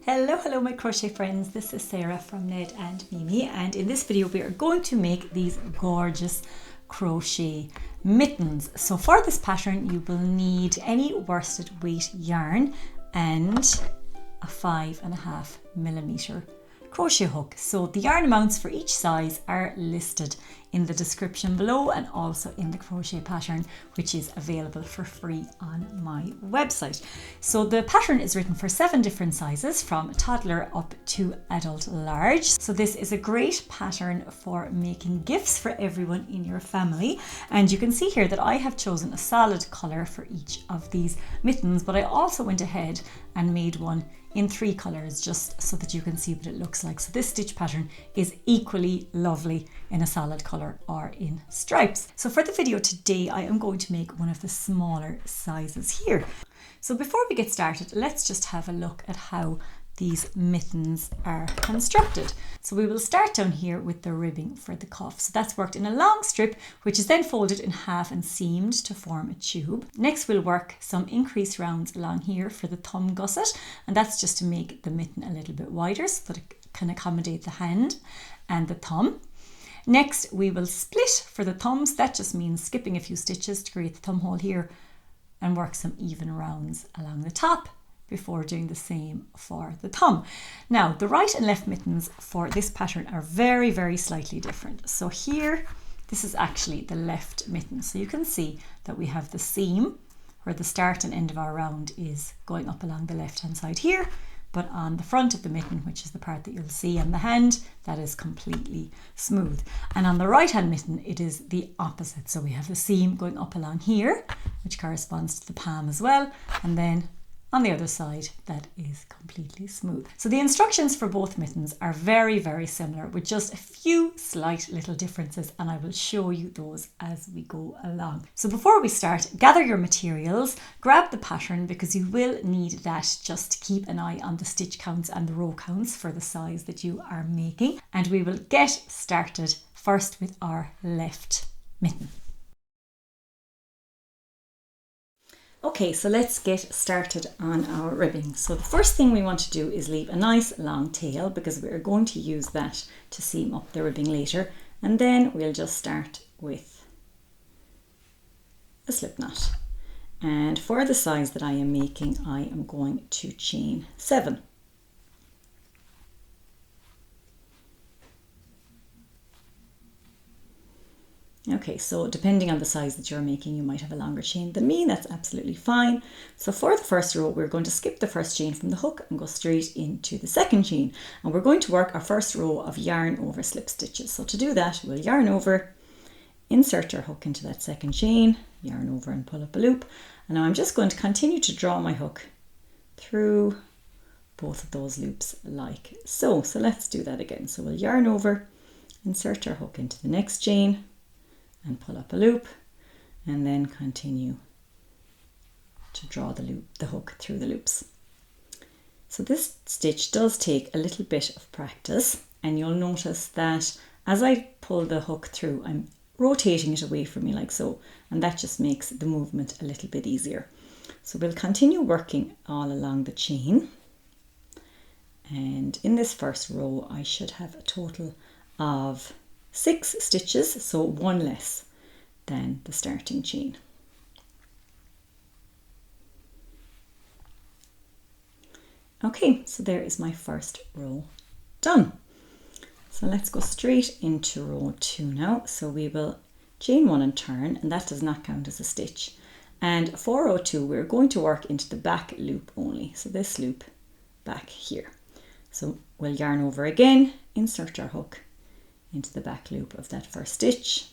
Hello my crochet friends, this is Sarah from Ned and Mimi, and in this video we are going to make these gorgeous crochet mittens. So for this pattern you will need any worsted weight yarn and a 5.5mm crochet hook. So the yarn amounts for each size are listed in the description below and also in the crochet pattern, which is available for free on my website. So the pattern is written for 7 different sizes from toddler up to adult large. So this is a great pattern for making gifts for everyone in your family. And you can see here that I have chosen a solid color for each of these mittens, but I also went ahead and made one in 3 colors just so that you can see what it looks like. So this stitch pattern is equally lovely in a solid color or in stripes. So for the video today, I am going to make one of the smaller sizes here. So before we get started, let's just have a look at how these mittens are constructed. So we will start down here with the ribbing for the cuff. So that's worked in a long strip, which is then folded in half and seamed to form a tube. Next we'll work some increase rounds along here for the thumb gusset, and that's just to make the mitten a little bit wider so that it can accommodate the hand and the thumb. Next we will split for the thumbs. That just means skipping a few stitches to create the thumb hole here and work some even rounds along the top before doing the same for the thumb. Now the right and left mittens for this pattern are very slightly different. So here, this is actually the left mitten. So you can see that we have the seam where the start and end of our round is going up along the left hand side here, but on the front of the mitten, which is the part that you'll see on the hand, that is completely smooth. And on the right hand mitten, it is the opposite. So we have the seam going up along here, which corresponds to the palm as well, and then on the other side that is completely smooth. So the instructions for both mittens are very similar with just a few slight little differences, and I will show you those as we go along. So before we start, gather your materials, grab the pattern because you will need that just to keep an eye on the stitch counts and the row counts for the size that you are making, and we will get started first with our left mitten. Okay, so let's get started on our ribbing. So the first thing we want to do is leave a nice long tail because we're going to use that to seam up the ribbing later. And then we'll just start with a slip knot. And for the size that I am making, I am going to chain 7. Okay, so depending on the size that you're making, you might have a longer chain than me. That's absolutely fine. So for the first row, we're going to skip the first chain from the hook and go straight into the second chain. And we're going to work our first row of yarn over slip stitches. So to do that, we'll yarn over, insert our hook into that second chain, yarn over and pull up a loop. And now I'm just going to continue to draw my hook through both of those loops like so. So let's do that again. So we'll yarn over, insert our hook into the next chain, and pull up a loop, and then continue to draw the hook through the loops. So this stitch does take a little bit of practice, and you'll notice that as I pull the hook through, I'm rotating it away from me like so, and that just makes the movement a little bit easier. So we'll continue working all along the chain, and in this first row I should have a total of 6 stitches, so 1 less than the starting chain. Okay, so there is my first row done. So let's go straight into row 2 now. So we will chain 1 and turn, and that does not count as a stitch. And for row 2, we're going to work into the back loop only. So this loop back here. So we'll yarn over again, insert our hook into the back loop of that first stitch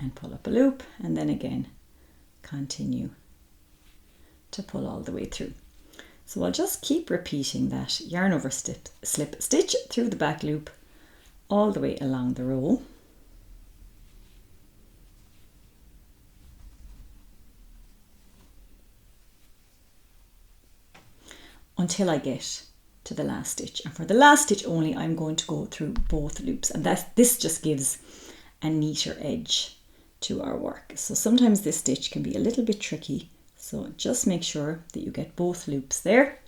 and pull up a loop, and then again continue to pull all the way through. So I'll just keep repeating that yarn over slip stitch through the back loop all the way along the row. Until I get to the last stitch, and for the last stitch only I'm going to go through both loops, and this just gives a neater edge to our work. So sometimes this stitch can be a little bit tricky, so just make sure that you get both loops there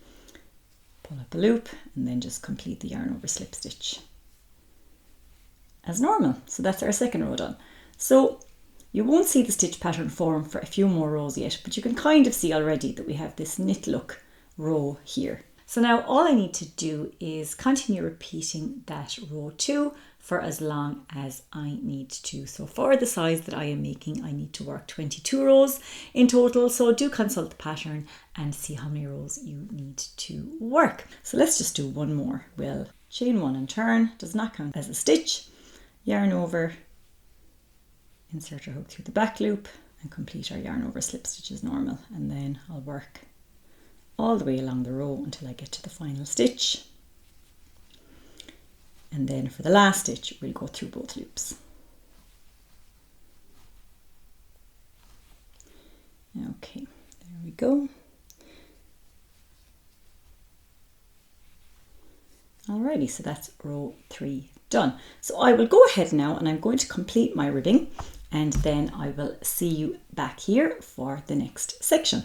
pull up a loop and then just complete the yarn over slip stitch as normal. So that's our second row done. So you won't see the stitch pattern form for a few more rows yet, but you can kind of see already that we have this knit look row here. So now all I need to do is continue repeating that row 2 for as long as I need to. So for the size that I am making, I need to work 22 rows in total. So do consult the pattern and see how many rows you need to work. So let's just do one more. We'll chain 1 and turn, does not count as a stitch, yarn over, insert our hook through the back loop and complete our yarn over slip stitch as normal. And then I'll work all the way along the row until I get to the final stitch. And then for the last stitch, we'll go through both loops. Okay, there we go. Alrighty, so that's row 3 done. So I will go ahead now and I'm going to complete my ribbing, and then I will see you back here for the next section.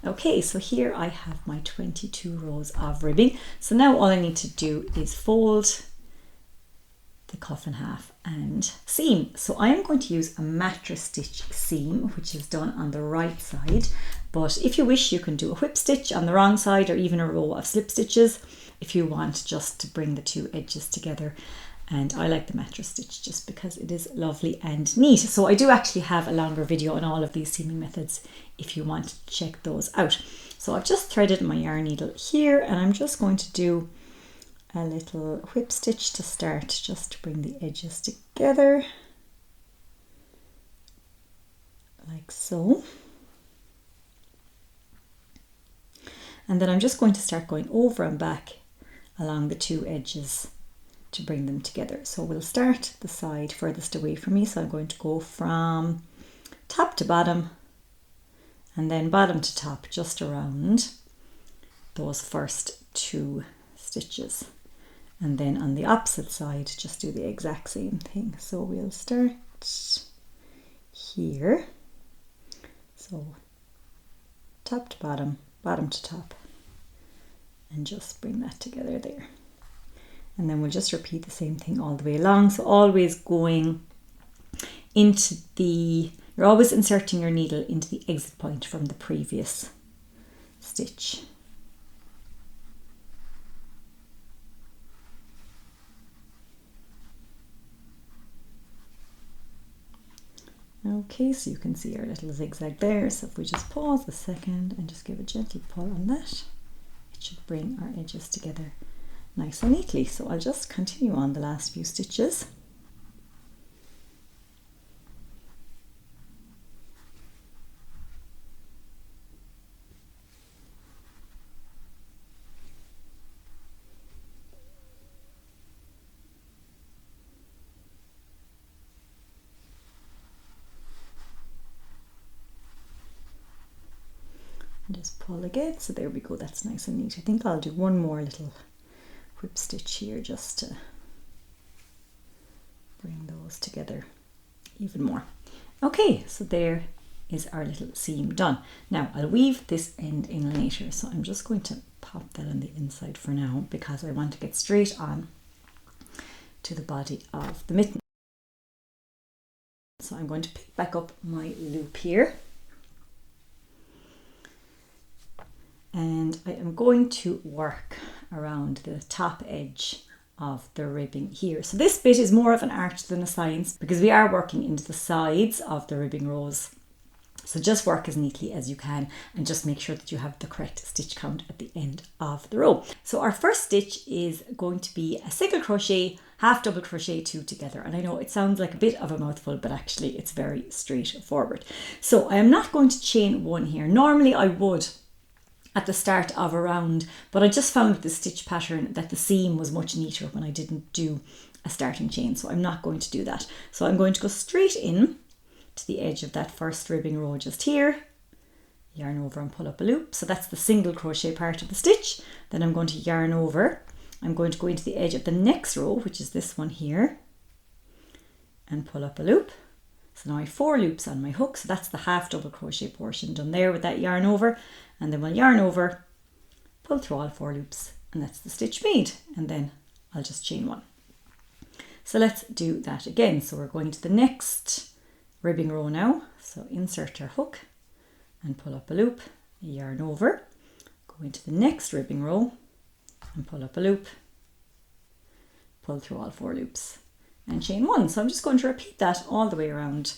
Okay, so here I have my 22 rows of ribbing. So now all I need to do is fold the cuff in half and seam. So I am going to use a mattress stitch seam, which is done on the right side. But if you wish, you can do a whip stitch on the wrong side, or even a row of slip stitches if you want, just to bring the two edges together. And I like the mattress stitch just because it is lovely and neat. So I do actually have a longer video on all of these seaming methods if you want to check those out. So I've just threaded my yarn needle here, and I'm just going to do a little whip stitch to start, just to bring the edges together like so. And then I'm just going to start going over and back along the two edges to bring them together. So we'll start the side furthest away from me. So I'm going to go from top to bottom and then bottom to top, just around those first two stitches. And then on the opposite side, just do the exact same thing. So we'll start here. So top to bottom, bottom to top, and just bring that together there. And then we'll just repeat the same thing all the way along. So always going into the, you're always inserting your needle into the exit point from the previous stitch. Okay, so you can see our little zigzag there. So if we just pause a second and just give a gentle pull on that, it should bring our edges together nice and neatly. So I'll just continue on the last few stitches. And just pull again. So there we go, that's nice and neat. I think I'll do one more little whip stitch here just to bring those together even more. Okay, so there is our little seam done. Now I'll weave this end in later, so I'm just going to pop that on the inside for now because I want to get straight on to the body of the mitten. So I'm going to pick back up my loop here, and I am going to work around the top edge of the ribbing here. So this bit is more of an art than a science because we are working into the sides of the ribbing rows. So just work as neatly as you can and just make sure that you have the correct stitch count at the end of the row. So our first stitch is going to be a single crochet, half double crochet, two together. And I know it sounds like a bit of a mouthful, but actually it's very straightforward. So I am not going to chain one here. Normally I would at the start of a round, but I just found with the stitch pattern that the seam was much neater when I didn't do a starting chain, so I'm not going to do that. So I'm going to go straight in to the edge of that first ribbing row just here, yarn over and pull up a loop. So that's the single crochet part of the stitch. Then I'm going to yarn over. I'm going to go into the edge of the next row, which is this one here, and pull up a loop. So now I have 4 loops on my hook, so that's the half double crochet portion done there with that yarn over, and then we'll yarn over, pull through all 4 loops, and that's the stitch made, and then I'll just chain 1. So let's do that again. So we're going to the next ribbing row now, so insert our hook and pull up a loop, yarn over, go into the next ribbing row and pull up a loop, pull through all 4 loops and chain 1. So I'm just going to repeat that all the way around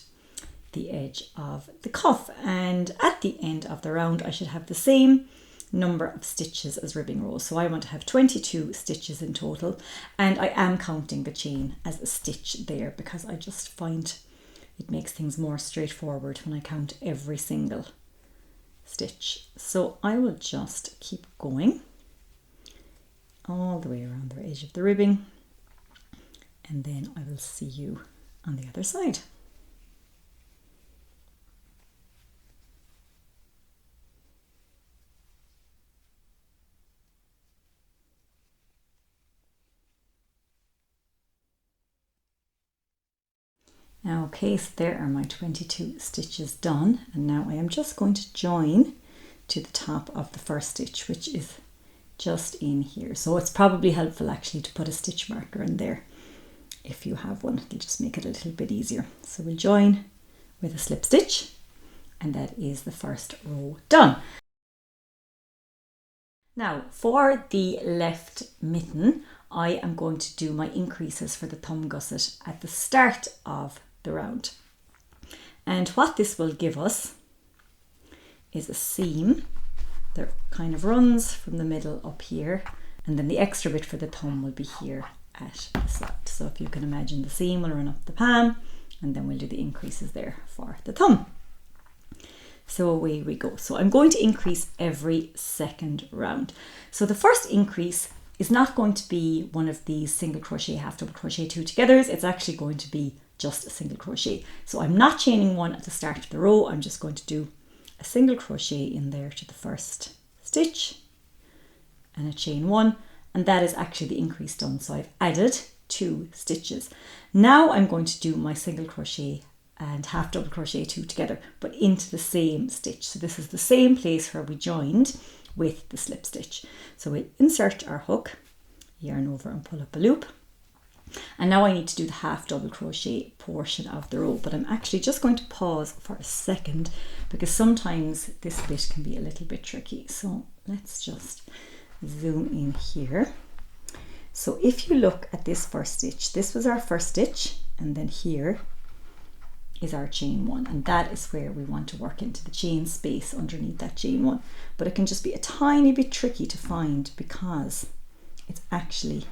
the edge of the cuff, and at the end of the round I should have the same number of stitches as ribbing rows. So I want to have 22 stitches in total, and I am counting the chain as a stitch there because I just find it makes things more straightforward when I count every single stitch. So I will just keep going all the way around the edge of the ribbing, and then I will see you on the other side. Okay, so there are my 22 stitches done, and now I am just going to join to the top of the first stitch, which is just in here. So it's probably helpful actually to put a stitch marker in there if you have one. It'll just make it a little bit easier. So we'll join with a slip stitch, and that is the first row done. Now for the left mitten, I am going to do my increases for the thumb gusset at the start of the round. And what this will give us is a seam that kind of runs from the middle up here, and then the extra bit for the thumb will be here at the side. So if you can imagine, the seam will run up the palm, and then we'll do the increases there for the thumb. So away we go. So I'm going to increase every second round. So the first increase is not going to be one of these single crochet, half double crochet, 2 togethers. It's actually going to be just a single crochet. So I'm not chaining 1 at the start of the row. I'm just going to do a single crochet in there to the first stitch and a chain 1, and that is actually the increase done. So I've added 2 stitches. Now I'm going to do my single crochet and half double crochet 2 together, but into the same stitch. So this is the same place where we joined with the slip stitch. So we'll insert our hook, yarn over and pull up a loop. And now I need to do the half double crochet portion of the row, but I'm actually just going to pause for a second because sometimes this bit can be a little bit tricky. So let's just zoom in here. So if you look at this first stitch, this was our first stitch, and then here is our chain 1, and that is where we want to work into the chain space underneath that chain 1. But it can just be a tiny bit tricky to find because it's actually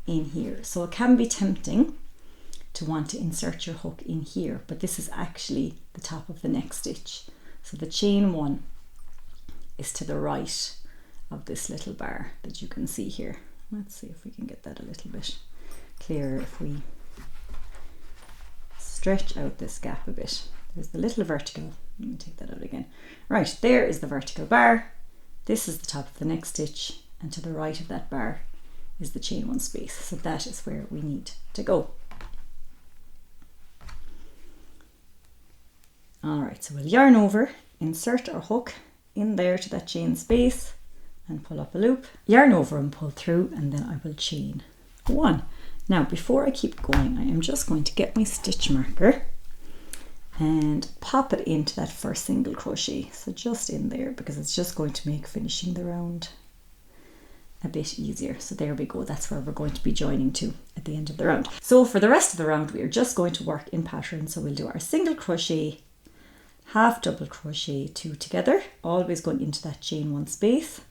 in here. So it can be tempting to want to insert your hook in here, but this is actually the top of the next stitch. So the chain 1 is to the right of this little bar that you can see here. Let's see if we can get that a little bit clearer if we stretch out this gap a bit. There's the little vertical. Let me take that out again. Right, there is the vertical bar. This is the top of the next stitch, and to the right of that bar is the chain 1 space. So that is where we need to go. All right, so we'll yarn over, insert our hook in there to that chain space and pull up a loop, yarn over and pull through, and then I will chain 1. Now before I keep going, I am just going to get my stitch marker and pop it into that first single crochet. So just in there, because it's just going to make finishing the round a bit easier. So there we go, that's where we're going to be joining to at the end of the round. So for the rest of the round we are just going to work in pattern. So we'll do our single crochet, half double crochet 2 together, always going into that chain 1 space,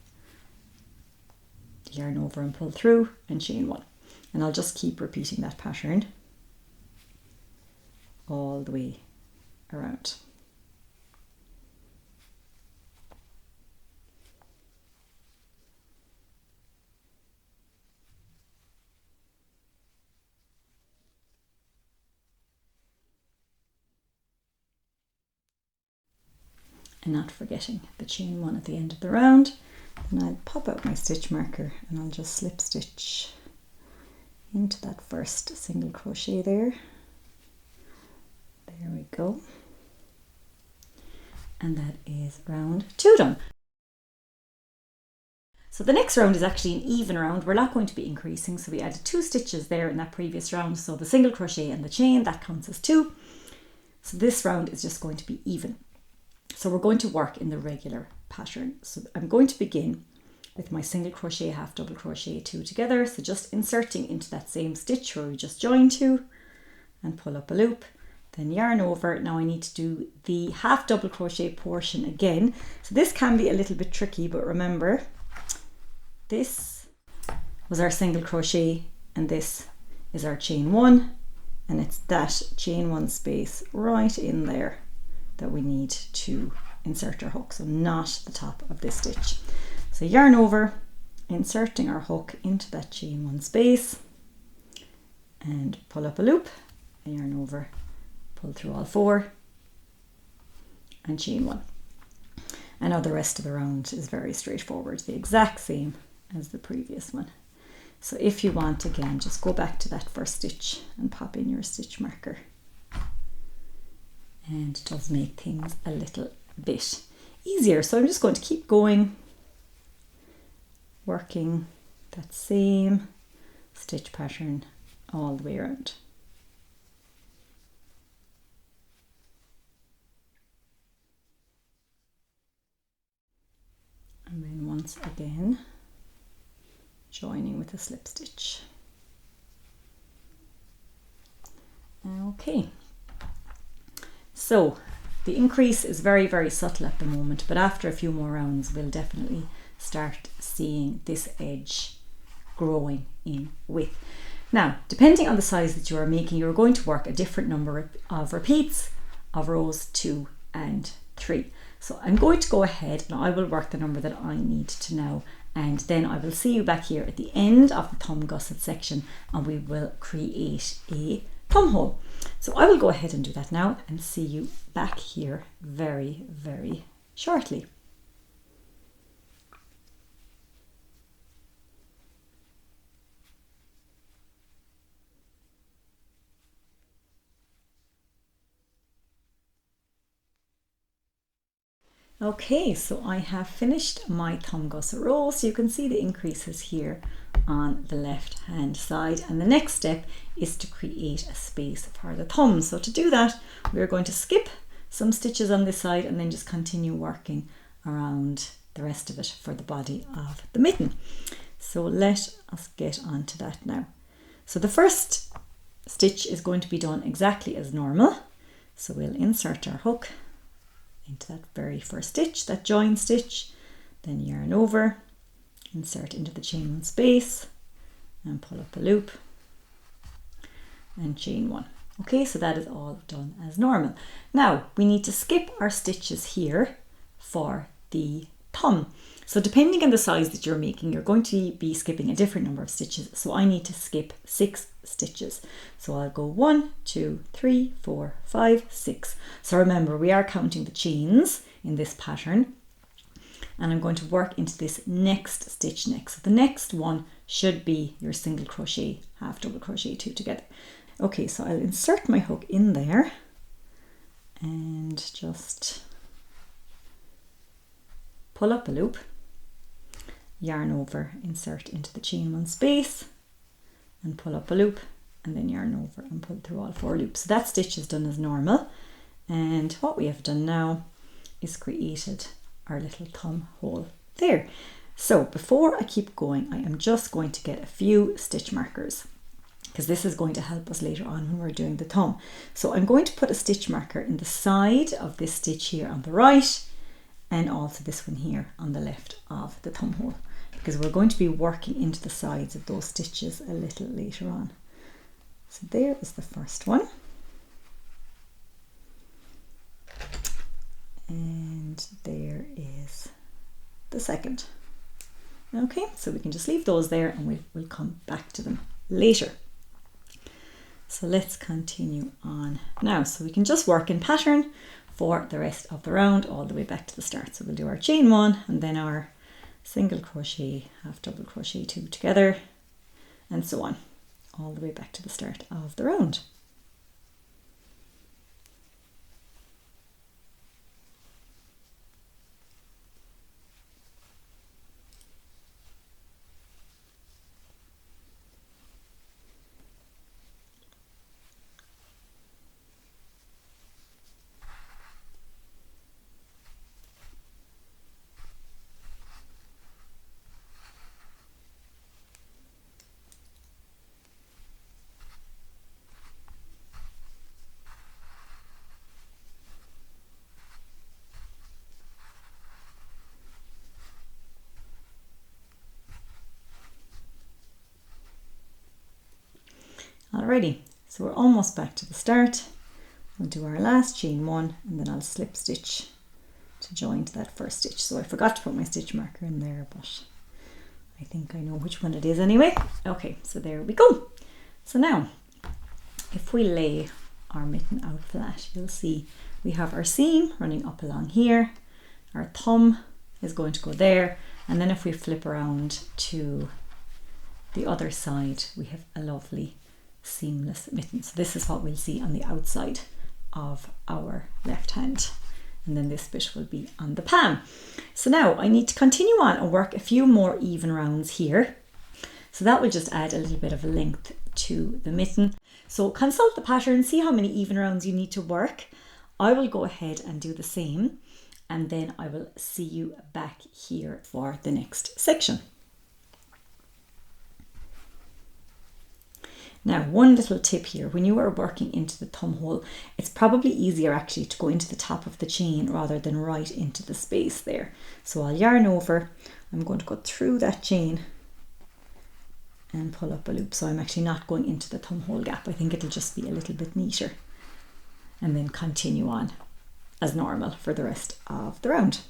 yarn over and pull through and chain 1. And I'll just keep repeating that pattern all the way around. and not forgetting the chain 1 at the end of the round. Then I'll pop out my stitch marker and I'll just slip stitch into that first single crochet there. There we go. And that is round 2 done. So the next round is actually an even round. We're not going to be increasing, so we added 2 stitches there in that previous round. So the single crochet and the chain, that counts as 2. So this round is just going to be even. So we're going to work in the regular pattern. So I'm going to begin with my single crochet, half double crochet, 2 together. So just inserting into that same stitch where we just joined to, and pull up a loop, then yarn over. Now I need to do the half double crochet portion again. So this can be a little bit tricky, but remember, this was our single crochet and this is our chain 1, and it's that chain 1 space right in there that we need to insert our hook, so not the top of this stitch. So yarn over, inserting our hook into that chain 1 space, and pull up a loop, and yarn over, pull through all 4, and chain 1. And now the rest of the round is very straightforward, the exact same as the previous one. So if you want, again, just go back to that first stitch and pop in your stitch marker. And it does make things a little bit easier. So I'm just going to keep going, working that same stitch pattern all the way around. And then once again, joining with a slip stitch. Okay, so the increase is very, very subtle at the moment, but after a few more rounds we'll definitely start seeing this edge growing in width. Now, depending on the size that you are making, you're going to work a different number of repeats of rows 2 and 3. So I'm going to go ahead and I will work the number that I need to know, and then I will see you back here at the end of the thumb gusset section and we will create a thumb hole. So I will go ahead and do that now and see you back here very, very shortly. Okay, so I have finished my thumb gusset row, so you can see the increases here on the left hand side, and the next step is to create a space for the thumb. So to do that, we're going to skip some stitches on this side and then just continue working around the rest of it for the body of the mitten. So let us get on to that now. So the first stitch is going to be done exactly as normal. So we'll insert our hook into that very first stitch, that join stitch, then yarn over, insert into the chain 1 space and pull up a loop and chain 1. Okay, so that is all done as normal. Now we need to skip our stitches here for the thumb. So depending on the size that you're making, you're going to be skipping a different number of stitches. So I need to skip 6 stitches. So I'll go 1, 2, 3, 4, 5, 6. So remember, we are counting the chains in this pattern, and I'm going to work into this next stitch next. So the next one should be your single crochet, half double crochet 2 together. Okay, so I'll insert my hook in there and just pull up a loop, yarn over, insert into the chain 1 space and pull up a loop, and then yarn over and pull through all 4 loops. So that stitch is done as normal, and what we have done now is created our little thumb hole there. So before I keep going, I am just going to get a few stitch markers, because this is going to help us later on when we're doing the thumb. So I'm going to put a stitch marker in the side of this stitch here on the right, and also this one here on the left of the thumb hole, because we're going to be working into the sides of those stitches a little later on. So there is the first one, and there is the second. Okay, so we can just leave those there and we'll come back to them later. So let's continue on now. So we can just work in pattern for the rest of the round all the way back to the start. So we'll do our chain 1 and then our single crochet, half double crochet 2 together, and so on all the way back to the start of the round. Alrighty, so we're almost back to the start. We'll do our last chain 1 and then I'll slip stitch to join to that first stitch. So I forgot to put my stitch marker in there, but I think I know which one it is anyway. Okay, so there we go. So now, if we lay our mitten out flat, you'll see we have our seam running up along here. Our thumb is going to go there. And then if we flip around to the other side, we have a lovely seamless mitten. So this is what we'll see on the outside of our left hand, and then this bit will be on the palm. So now I need to continue on and work a few more even rounds here, so that will just add a little bit of length to the mitten. So consult the pattern, see how many even rounds you need to work. I will go ahead and do the same, and then I will see you back here for the next section. Now, one little tip here, when you are working into the thumb hole, it's probably easier actually to go into the top of the chain rather than right into the space there. So I'll yarn over, I'm going to go through that chain and pull up a loop. So I'm actually not going into the thumb hole gap. I think it'll just be a little bit neater. And then continue on as normal for the rest of the round.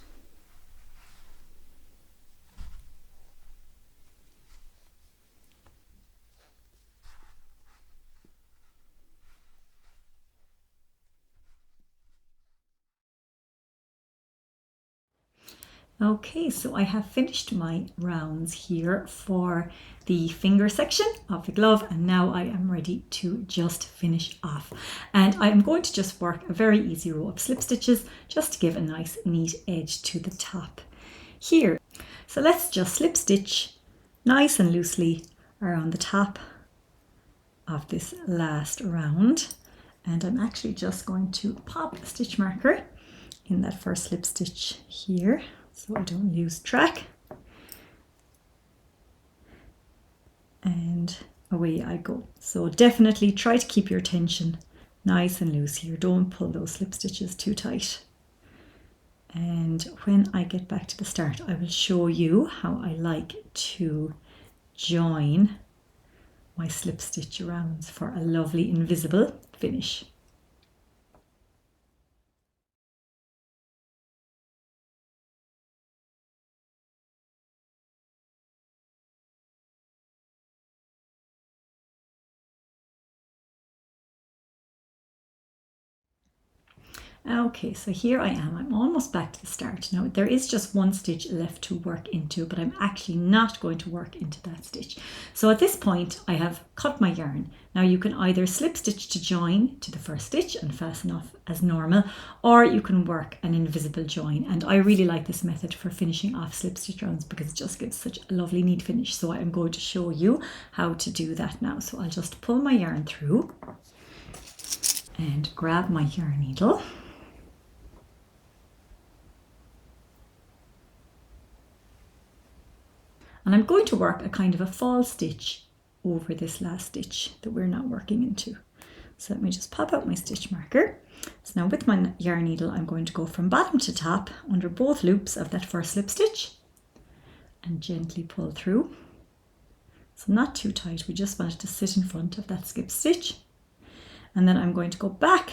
Okay, so I have finished my rounds here for the finger section of the glove, and now I am ready to just finish off. And I'm going to just work a very easy row of slip stitches just to give a nice neat edge to the top here. So let's just slip stitch nice and loosely around the top of this last round. And I'm actually just going to pop a stitch marker in that first slip stitch here, so I don't lose track. And away I go. So definitely try to keep your tension nice and loose here. Don't pull those slip stitches too tight. And when I get back to the start, I will show you how I like to join my slip stitch rounds for a lovely invisible finish. Okay, so here I am. I'm almost back to the start. Now there is just one stitch left to work into, but I'm actually not going to work into that stitch. So at this point I have cut my yarn. Now you can either slip stitch to join to the first stitch and fasten off as normal, or you can work an invisible join. And I really like this method for finishing off slip stitch rounds because it just gives such a lovely neat finish. So I'm going to show you how to do that now. So I'll just pull my yarn through and grab my yarn needle. And I'm going to work a kind of a fall stitch over this last stitch that we're not working into. So let me just pop out my stitch marker. So now with my yarn needle, I'm going to go from bottom to top under both loops of that first slip stitch and gently pull through. So not too tight, we just want it to sit in front of that skip stitch. And then I'm going to go back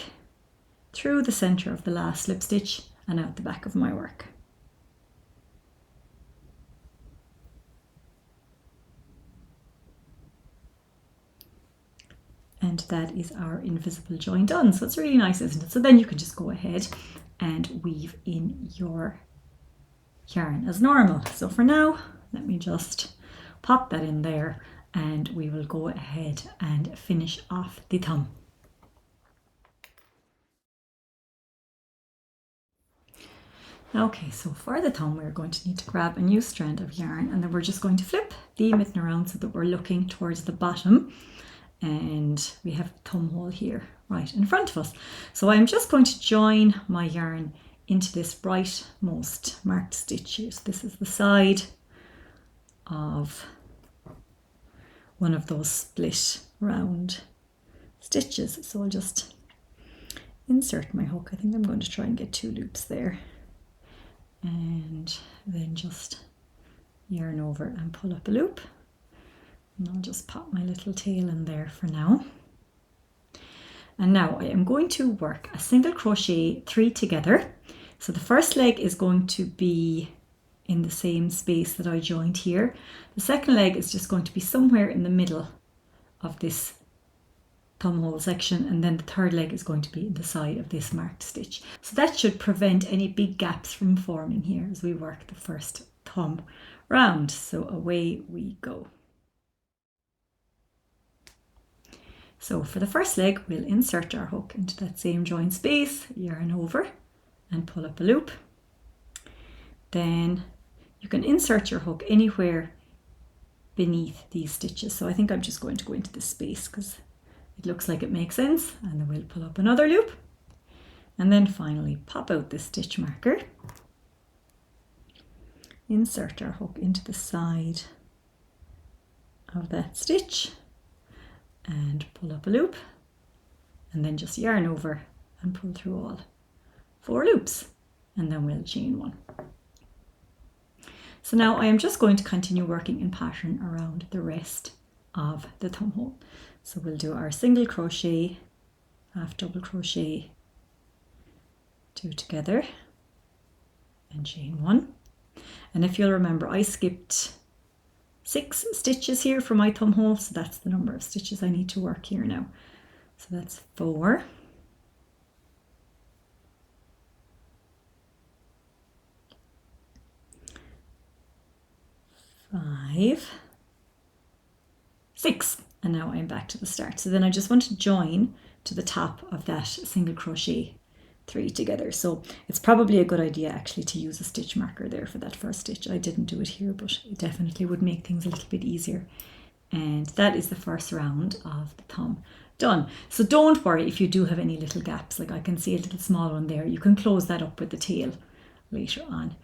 through the center of the last slip stitch and out the back of my work. And that is our invisible join done. So it's really nice, isn't it? So then you can just go ahead and weave in your yarn as normal. So for now, let me just pop that in there and we will go ahead and finish off the thumb. Okay, so for the thumb, we're going to need to grab a new strand of yarn, and then we're just going to flip the mitten around so that we're looking towards the bottom, and we have the thumb hole here right in front of us. So I'm just going to join my yarn into this rightmost marked stitch here. So this is the side of one of those split round stitches. So I'll just insert my hook. I think I'm going to try and get 2 loops there. And then just yarn over and pull up a loop. And I'll just pop my little tail in there for now. And now I am going to work a single crochet 3 together. So the first leg is going to be in the same space that I joined here. The second leg is just going to be somewhere in the middle of this thumb hole section, and then the third leg is going to be in the side of this marked stitch. So that should prevent any big gaps from forming here as we work the first thumb round. So away we go. So for the first leg, we'll insert our hook into that same join space, yarn over and pull up a loop. Then you can insert your hook anywhere beneath these stitches. So I think I'm just going to go into this space because it looks like it makes sense, and then we'll pull up another loop and then finally pop out this stitch marker, insert our hook into the side of that stitch and pull up a loop, and then just yarn over and pull through all 4 loops, and then we'll chain 1. So now I am just going to continue working in pattern around the rest of the thumb hole. So we'll do our single crochet, half double crochet, 2 together and chain 1. And if you'll remember, I skipped 6 stitches here for my thumb hole, so that's the number of stitches I need to work here now. So that's 4, 5, 6. And now I'm back to the start. So then I just want to join to the top of that single crochet 3 together. So it's probably a good idea actually to use a stitch marker there for that first stitch. I didn't do it here, but it definitely would make things a little bit easier. And that is the first round of the thumb done. So don't worry if you do have any little gaps. Like I can see a little small one there. You can close that up with the tail later on.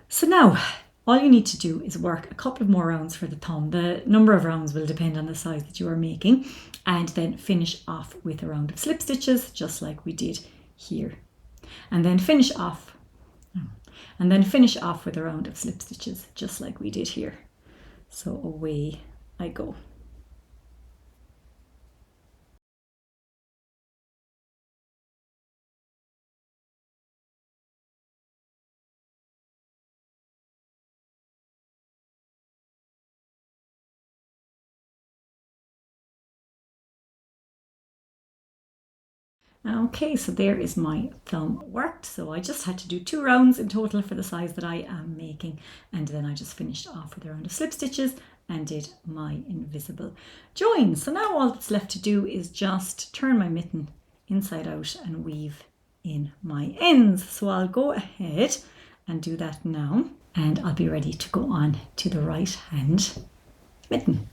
So now all you need to do is work a couple of more rounds for the thumb. The number of rounds will depend on the size that you are making, and then finish off with a round of slip stitches just like we did here. And then finish off with a round of slip stitches just like we did here. So away I go. Okay, so there is my thumb worked. So I just had to do 2 rounds in total for the size that I am making, and then I just finished off with a round of slip stitches and did my invisible join. So now all that's left to do is just turn my mitten inside out and weave in my ends. So I'll go ahead and do that now, and I'll be ready to go on to the right hand mitten.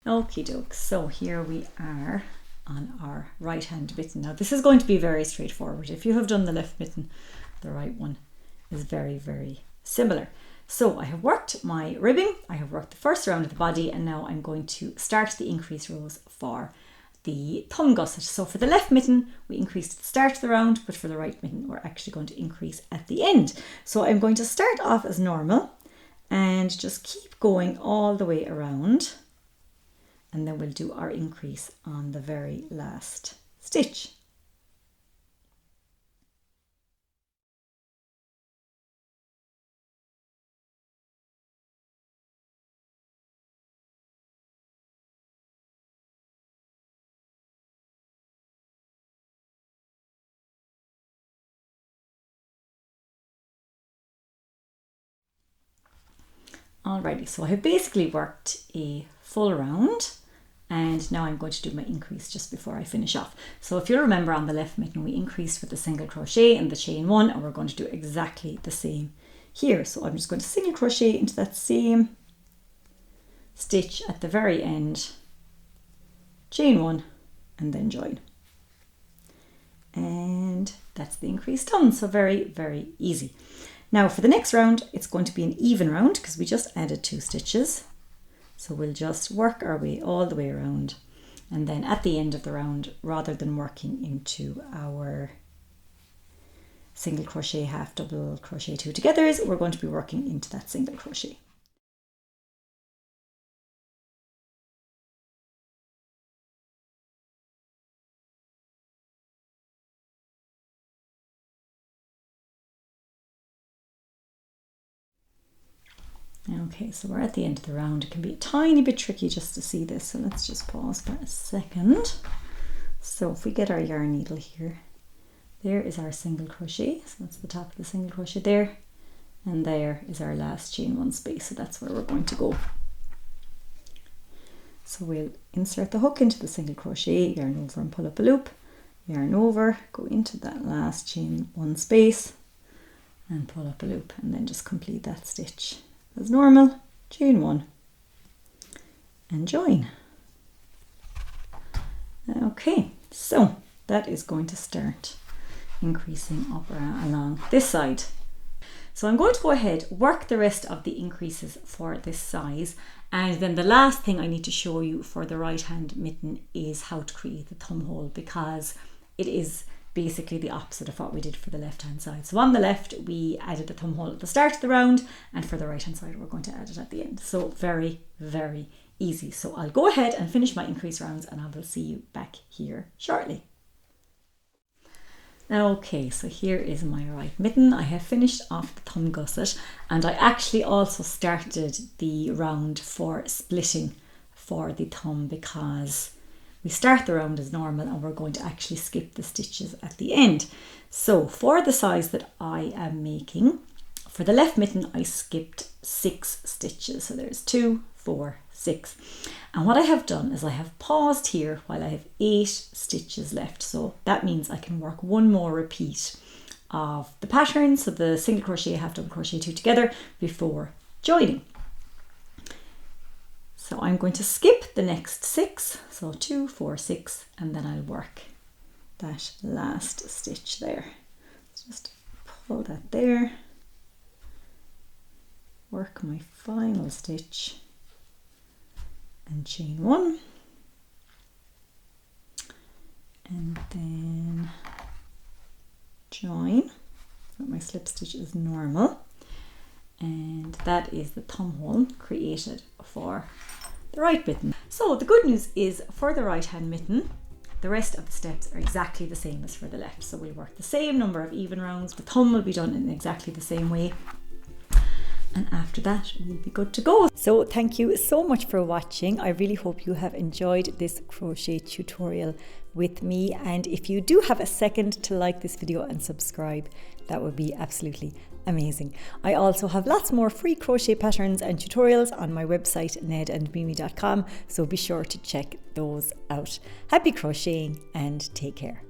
Okie doke, so here we are on our right hand mitten. Now this is going to be very straightforward. If you have done the left mitten, the right one is very, very similar. So I have worked my ribbing, I have worked the first round of the body, and now I'm going to start the increase rows for the thumb gusset. So for the left mitten, we increased at the start of the round, but for the right mitten, we're actually going to increase at the end. So I'm going to start off as normal and just keep going all the way around, and then we'll do our increase on the very last stitch. Alrighty, so I have basically worked a full round, and now I'm going to do my increase just before I finish off. So if you remember, on the left mitten we increased with the single crochet and the chain one, and we're going to do exactly the same here. So I'm just going to single crochet into that same stitch at the very end, chain one, and then join. And that's the increase done. So very, very easy. Now for the next round, it's going to be an even round because we just added 2 stitches. So we'll just work our way all the way around. And then at the end of the round, rather than working into our single crochet, half double crochet 2 togethers, we're going to be working into that single crochet. Okay, so we're at the end of the round. It can be a tiny bit tricky just to see this, so let's just pause for a second. So if we get our yarn needle here, there is our single crochet, so that's the top of the single crochet there, and there is our last chain one space, so that's where we're going to go. So we'll insert the hook into the single crochet, yarn over and pull up a loop, yarn over, go into that last chain one space and pull up a loop, and then just complete that stitch as normal, chain one and join. Okay, so that is going to start increasing up along this side. So I'm going to go ahead, work the rest of the increases for this size, and then the last thing I need to show you for the right hand mitten is how to create the thumb hole, because it is basically the opposite of what we did for the left hand side. So on the left we added the thumb hole at the start of the round, and for the right hand side we're going to add it at the end. So very, very easy. So I'll go ahead and finish my increase rounds and I will see you back here shortly. Okay, so here is my right mitten. I have finished off the thumb gusset, and I actually also started the round for splitting for the thumb, because we start the round as normal and we're going to actually skip the stitches at the end. So for the size that I am making, for the left mitten I skipped 6 stitches. So there's 2, 4, 6. And what I have done is I have paused here while I have 8 stitches left. So that means I can work one more repeat of the pattern, so the single crochet, half double crochet 2 together, before joining. So I'm going to skip the next 6, so 2, 4, 6, and then I'll work that last stitch there. Just pull that there, work my final stitch and chain one, and then join. So my slip stitch is normal, and that is the thumb hole created for the right mitten. So the good news is, for the right hand mitten, the rest of the steps are exactly the same as for the left. So we'll work the same number of even rounds. The thumb will be done in exactly the same way, and after that we'll be good to go. So thank you so much for watching. I really hope you have enjoyed this crochet tutorial with me, and if you do have a second to like this video and subscribe, that would be absolutely amazing. I also have lots more free crochet patterns and tutorials on my website nedandmimi.com, so be sure to check those out. Happy crocheting and take care.